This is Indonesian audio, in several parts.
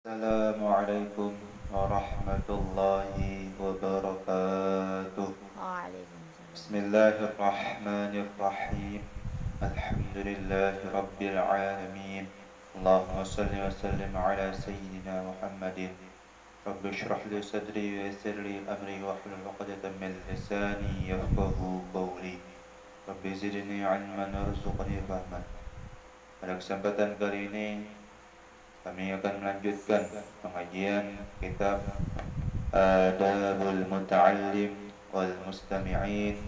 Assalamualaikum warahmatullahi wabarakatuh. Waalaikumsalam. Bismillahirrahmanirrahim. Alhamdulillahi rabbil alamin. Allahumma salli wa sallim ala sayyidina Muhammadin. Rabbi shrah li sadri wa yassir li amri wa hlul 'uqdatam min lisani yafqahu qawli. Rabbi zidni 'ilman warzuqni fahman. Pada kesempatan kali ini kami akan melanjutkan pengajian kitab Adabul Muta'allim wal Mustami'in.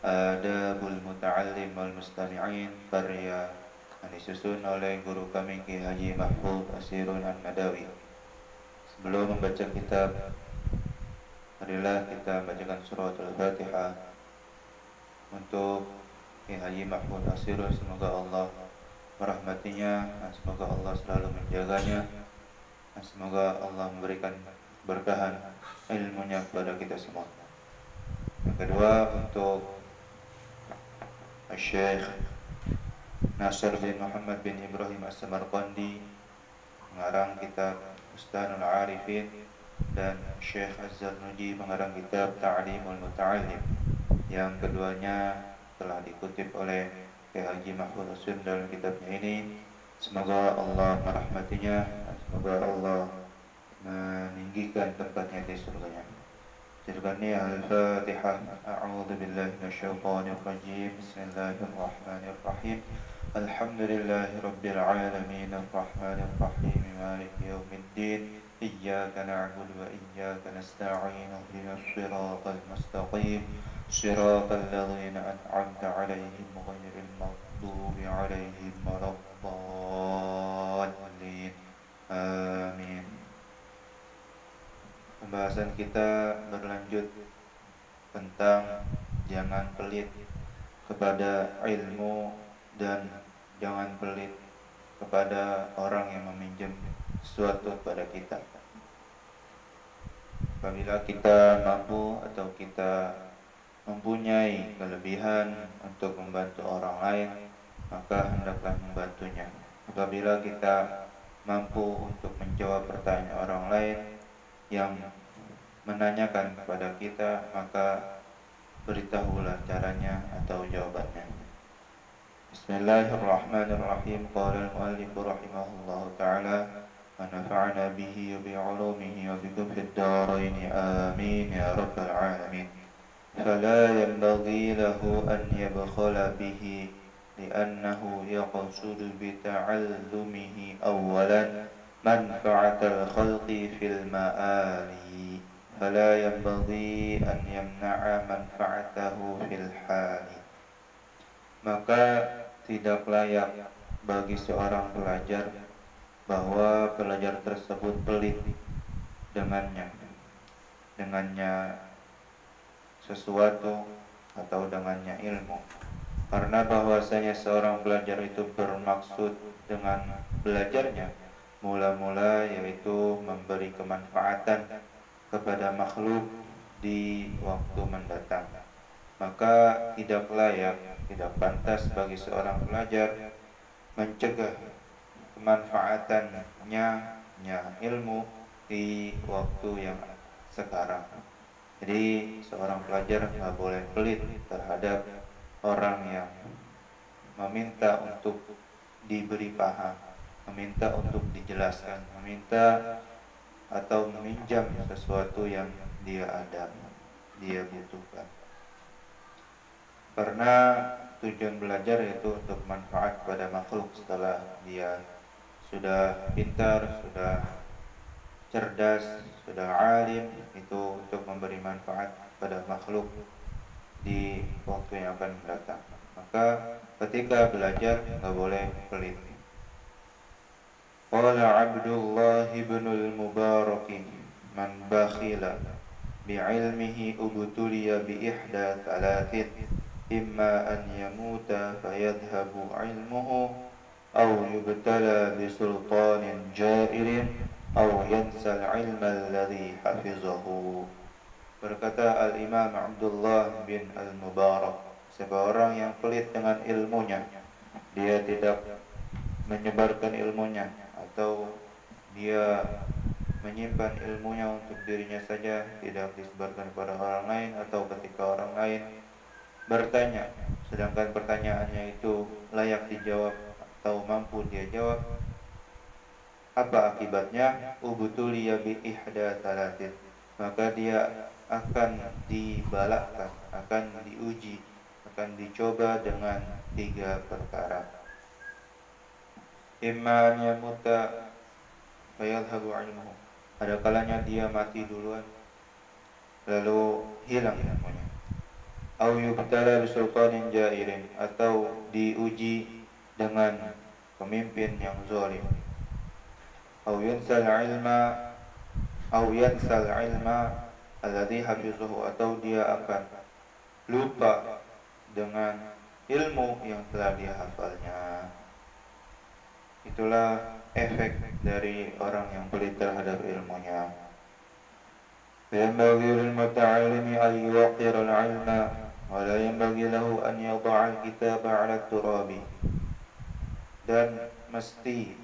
Adabul Muta'allim wal Mustami'in, karya yang disusun oleh guru kami Ki Haji Mahfud Asirun An-Nadawi. Sebelum membaca kitab, marilah kita bacakan surah Al-Fatihah untuk Ki Haji Mahfud Asirun. Semoga Allah merahmatinya, semoga Allah selalu menjaganya, semoga Allah memberikan berkahan ilmunya kepada kita semua. Yang kedua, untuk Syekh Nasr bin Muhammad bin Ibrahim As-Samarqandi, pengarang kitab Bustanul Arifin, dan Syekh Az-Zarnuji, pengarang kitab Ta'limul Muta'allim. Yang keduanya telah dikutip oleh Haji Mahfud Asir dalam kitabnya ini. Semoga Allah merahmatinya, semoga Allah meninggikan tempatnya di surganya. Jadikannya Al-Fatihah. A'udzu billahi minasyaitonir rajim. Bismillahirrahmanirrahim. Alhamdulillahi rabbil alamin, arrahmanir rahim, maliki yaumiddin. Iyyaka na'budu wa iyyaka nasta'in. Ihdinas siratal mustaqim. صراط الذين أنعمت عليهم غير المغضوب عليهم ولا الضالين. Amin. Pembahasan kita berlanjut tentang jangan pelit kepada ilmu dan jangan pelit kepada orang yang meminjam sesuatu kepada kita. Apabila kita mampu atau kita mempunyai kelebihan untuk membantu orang lain, maka hendaklah membantunya. Apabila kita mampu untuk menjawab pertanyaan orang lain yang menanyakan kepada kita, maka beritahulah caranya atau jawabannya. Bismillahirrahmanirrahim. Qala al-muallif rahimahullahu ta'ala wa nafa'ana bihi wa bi'ulumihi wa bikum fid dharain amin ya rabbal alamin. فلا ينبغي له أن يبخل به لأنه يقصد بتعلمه أولا منفعة الخلق في المآل فلا ينبغي أن يمنع منفعته في الحال. Maka tidak layak bagi seorang pelajar bahwa pelajar tersebut pelit dengannya sesuatu atau dengannya ilmu, karena bahwasanya seorang belajar itu bermaksud dengan belajarnya mula-mula yaitu memberi kemanfaatan kepada makhluk di waktu mendatang. Maka tidak layak, tidak pantas bagi seorang pelajar mencegah kemanfaatannya ilmu di waktu yang sekarang. Jadi seorang pelajar nggak boleh pelit terhadap orang yang meminta untuk diberi paham, meminta untuk dijelaskan, meminta atau meminjam sesuatu yang dia butuhkan. Karena tujuan belajar yaitu untuk manfaat pada makhluk setelah dia sudah pintar, sudah cerdas, sudah alim, itu untuk memberi manfaat pada makhluk di waktu yang akan datang. Maka ketika belajar nggak boleh pelit. Qala Abdullah ibn al-Mubarak, man bakhila bi'ilmihi ubtuliya bi ihda thalathin, imma an yamuta fayadhhabu ilmuhu aw yubtala bi sultanin jairin aw yansal ilma alladhi hafizahu. Berkata Al-Imam Abdullah bin Al-Mubarak, seorang yang pelit dengan ilmunya, dia tidak menyebarkan ilmunya atau dia menyimpan ilmunya untuk dirinya saja, tidak disebarkan kepada orang lain, atau ketika orang lain bertanya sedangkan pertanyaannya itu layak dijawab atau mampu dia jawab, apa akibatnya? Ubtuliya bi ihda talatin, maka dia akan dibalakkan, akan diuji, akan dicoba dengan 3 perkara. Imma an yamuta fayadhhabu ilmuhu, ada kalanya dia mati duluan lalu hilang ilmunya. Au yubtala bisultanin jairin, atau diuji dengan pemimpin yang zalim. Au yansal ilma alladhi hafizuhu, atau dia akan lupa dengan ilmu yang telah dia hafalnya. Itulah efek dari orang yang pelit terhadap ilmunya. فينبغي للمتعلم أن يوقر العلم ولا ينبغي له أن يضع الكتاب على التراب. Dan mesti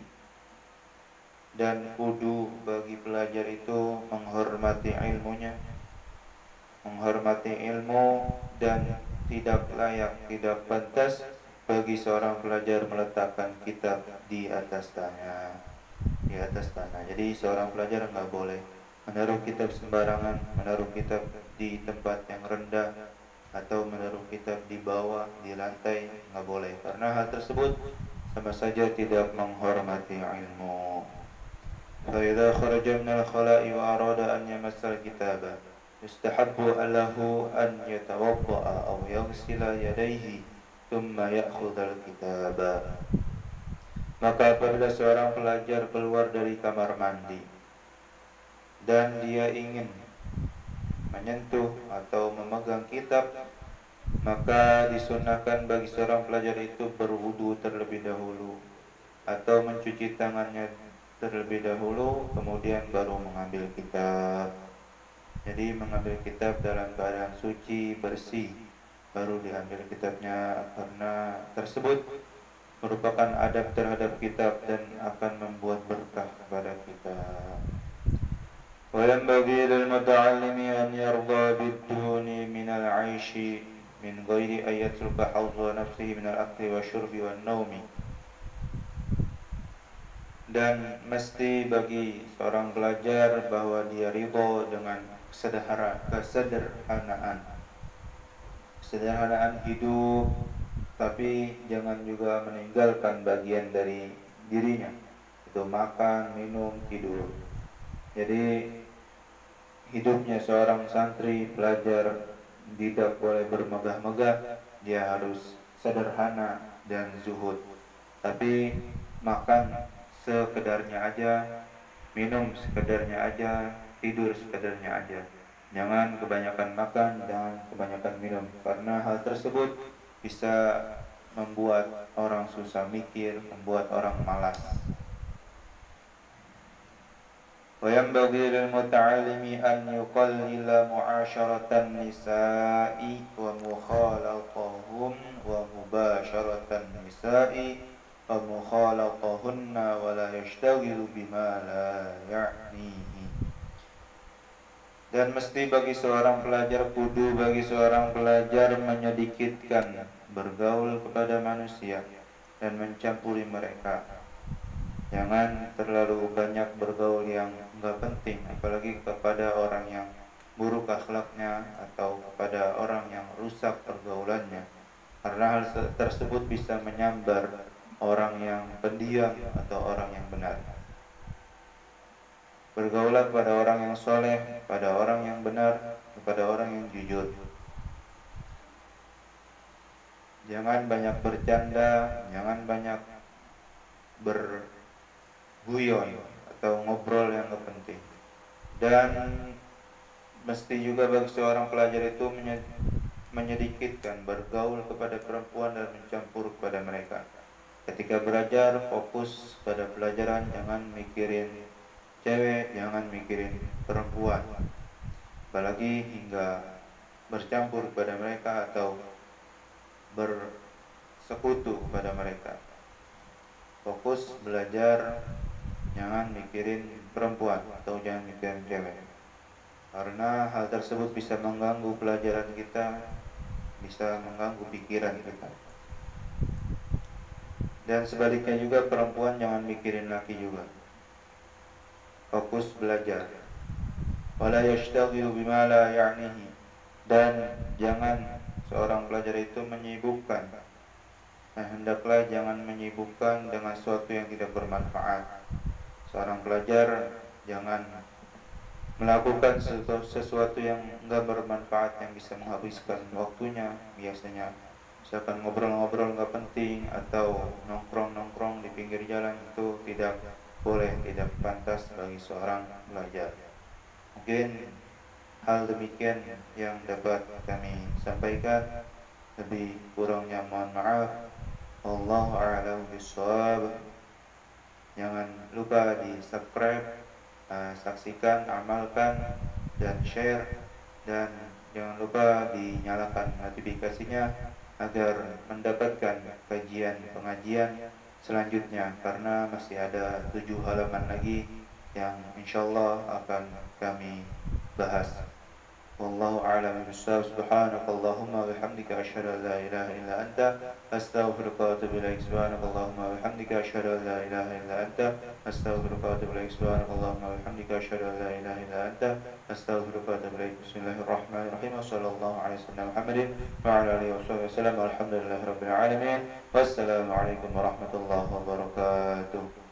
dan kudu bagi pelajar itu menghormati ilmunya, menghormati ilmu, dan tidak layak, tidak pantas bagi seorang pelajar meletakkan kitab di atas tanah. Jadi seorang pelajar nggak boleh menaruh kitab sembarangan, menaruh kitab di tempat yang rendah, atau menaruh kitab di bawah, di lantai, nggak boleh, karena hal tersebut sama saja tidak menghormati ilmu. فإذا خرج من الخلاء وأراد أن يمس الكتاب يستحب له أن يتوضأ أو يغسل يديه ثم يأخذ الكتاب. Maka apabila seorang pelajar keluar dari kamar mandi dan dia ingin menyentuh atau memegang kitab, maka disunahkan bagi seorang pelajar itu berwudu terlebih dahulu atau mencuci tangannya terlebih dahulu, kemudian baru mengambil kitab. Jadi mengambil kitab dalam keadaan suci, bersih, baru diambil kitabnya, karena tersebut merupakan adab terhadap kitab dan akan membuat berkah kepada kita. وَيَنْبَغِي لِلْمُتَعَلِّمِ أَنْ يَرْضَى بِالدُّونِ مِنَ الْعَيْشِ مِنْ غَيْرِ أَنْ يَتْرُكَ حَظَّ نَفْسِهِ مِنَ الْأَكْلِ وَالشُّرْبِ وَالنَّوْمِ. Dan mesti bagi seorang pelajar bahwa dia ridho dengan kesederhanaan hidup, tapi jangan juga meninggalkan bagian dari dirinya, itu makan, minum, tidur. Jadi hidupnya seorang santri pelajar tidak boleh bermegah-megah, dia harus sederhana dan zuhud. Tapi makan sekedarnya aja, minum sekedarnya aja, tidur sekedarnya aja. Jangan kebanyakan makan, jangan kebanyakan minum, karena hal tersebut bisa membuat orang susah mikir, membuat orang malas. وَيَنْبَغِي لِلْمُتَعَلِّمِ أَنْ يُقَلِّلَ مُعَاشَرَةَ النِّسَاءِ وَمُخَالَطَهُمْ وَمُبَاشَرَةَ النِّسَاءِ وَمُخَالَطَهُنَّ وَلَا يَشْتَغِلُ بِمَا لَا يَعْنِيهِ. Dan mesti bagi seorang pelajar, kudu bagi seorang pelajar menyedikitkan bergaul kepada manusia dan mencampuri mereka. Jangan terlalu banyak bergaul yang enggak penting, apalagi kepada orang yang buruk akhlaknya atau kepada orang yang rusak pergaulannya, karena hal tersebut bisa menyambar orang yang pendiam atau orang yang benar. Bergaulah pada orang yang soleh, pada orang yang benar, kepada orang yang jujur. Jangan banyak bercanda, jangan banyak berguyon atau ngobrol yang gak penting. Dan mesti juga bagi seorang pelajar itu menyedikitkan bergaul kepada perempuan dan mencampur kepada mereka. Ketika belajar, fokus pada pelajaran, jangan mikirin cewek, jangan mikirin perempuan, apalagi hingga bercampur kepada mereka atau bersekutu kepada mereka. Fokus belajar, jangan mikirin perempuan atau jangan mikirin cewek, karena hal tersebut bisa mengganggu pelajaran kita, bisa mengganggu pikiran kita. Dan sebaliknya juga perempuan jangan mikirin laki juga, fokus belajar. Wala yashtaghilu bima la ya'nihi, dan jangan seorang pelajar itu menyibukkan, hendaklah jangan menyibukkan dengan sesuatu yang tidak bermanfaat. Seorang pelajar jangan melakukan sesuatu yang enggak bermanfaat, yang bisa menghabiskan waktunya. Biasanya misalkan ngobrol-ngobrol enggak penting atau nongkrong-nongkrong di pinggir jalan, itu tidak boleh, tidak pantas bagi seorang pelajar. Mungkin hal demikian yang dapat kami sampaikan, lebih kurangnya mohon maaf. Wallahu a'lam bishawab. Jangan lupa di subscribe, saksikan, amalkan, dan share, dan jangan lupa dinyalakan notifikasinya agar mendapatkan pengajian selanjutnya, karena masih ada 7 halaman lagi yang insyaallah akan kami bahas. Wallahu a'lam bishawab. Subhanakallahumma wa bihamdika asyhadu an la ilaha illa anta astaghfiruka wa atubu ilaik. Subhanakallahumma wa bihamdika asyhadu an la ilaha illa anta astaghfiruka wa atubu ilaik. Subhanakallahumma wa bihamdika asyhadu an la ilaha illa anta astaghfiruka wa atubu ilaik. Bismillahirrahmanirrahim. Wassallallahu ala sayyidina Muhammadin wa ala alihi wasallam. Alhamdulillahirabbil alamin. Wassalamu alaikum warahmatullahi wabarakatuh.